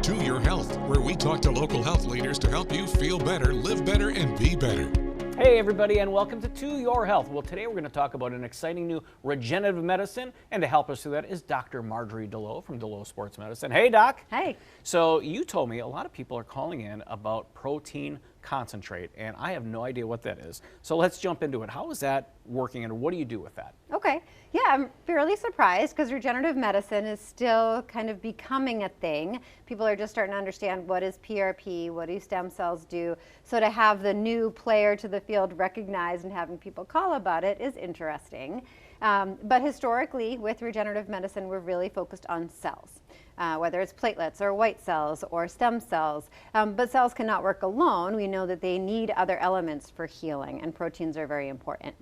To Your Health, where we talk to local health leaders to help you feel better, live better, and be better. Hey everybody, and welcome to Your Health. Well, today we're going to talk about an exciting new regenerative medicine, and to help us through that is Dr. Marjorie Delo from Delo Sports Medicine. Hey Doc. Hey. So you told me a lot of people are calling in about protein concentrate, and I have no idea what that is. So let's jump into it. How is that working, and what do you do with that? Okay. Yeah, I'm fairly surprised because regenerative medicine is still kind of becoming a thing. People are just starting to understand what is PRP, what do stem cells do. So to have the new player to the field recognized and having people call about it is interesting. But historically, with regenerative medicine, we're really focused on cells, whether it's platelets or white cells or stem cells. But cells cannot work alone. We know that they need other elements for healing, and proteins are very important.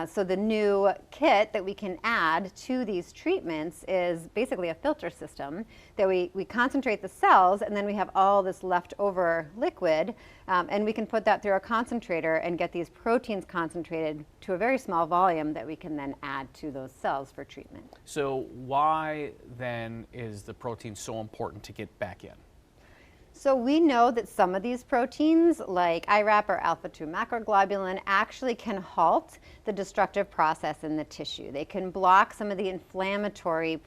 So the new kit that we can add to these treatments is basically a filter system that we concentrate the cells, and then we have all this leftover liquid, and we can put that through a concentrator and get these proteins concentrated to a very small volume that we can then add to those cells for treatment. So why then is the protein so important to get back in? So we know that some of these proteins, like IRAP or alpha-2 macroglobulin, actually can halt the destructive process in the tissue. They can block some of the inflammatory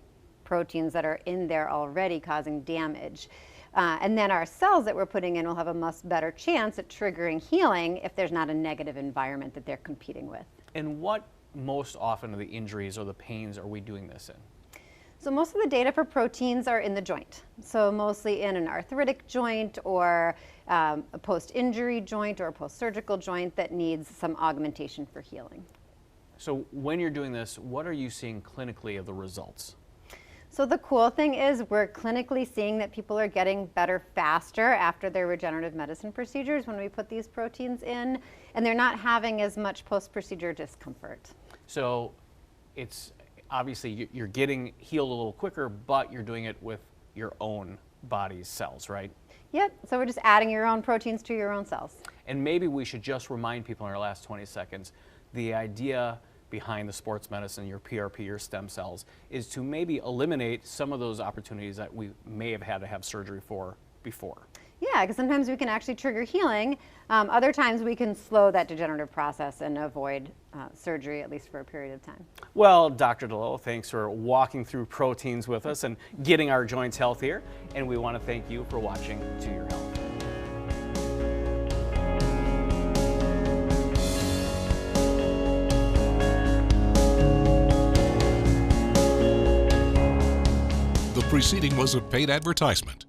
proteins that are in there already causing damage. And then our cells that we're putting in will have a much better chance at triggering healing if there's not a negative environment that they're competing with. And what most often of the injuries or the pains are we doing this in? So most of the data for proteins are in the joint. So mostly in an arthritic joint or a post-injury joint or a post-surgical joint that needs some augmentation for healing. So when you're doing this, what are you seeing clinically of the results? So the cool thing is we're clinically seeing that people are getting better faster after their regenerative medicine procedures when we put these proteins in, and they're not having as much post-procedure discomfort. So it's obviously you're getting healed a little quicker, but you're doing it with your own body's cells, right? Yep, so we're just adding your own proteins to your own cells. And maybe we should just remind people in our last 20 seconds, the idea behind the sports medicine, your PRP, your stem cells, is to maybe eliminate some of those opportunities that we may have had to have surgery for before. Yeah, because sometimes we can actually trigger healing. Other times we can slow that degenerative process and avoid surgery, at least for a period of time. Well, Dr. Delo, thanks for walking through proteins with us and getting our joints healthier. And we want to thank you for watching To Your Health. The preceding was a paid advertisement.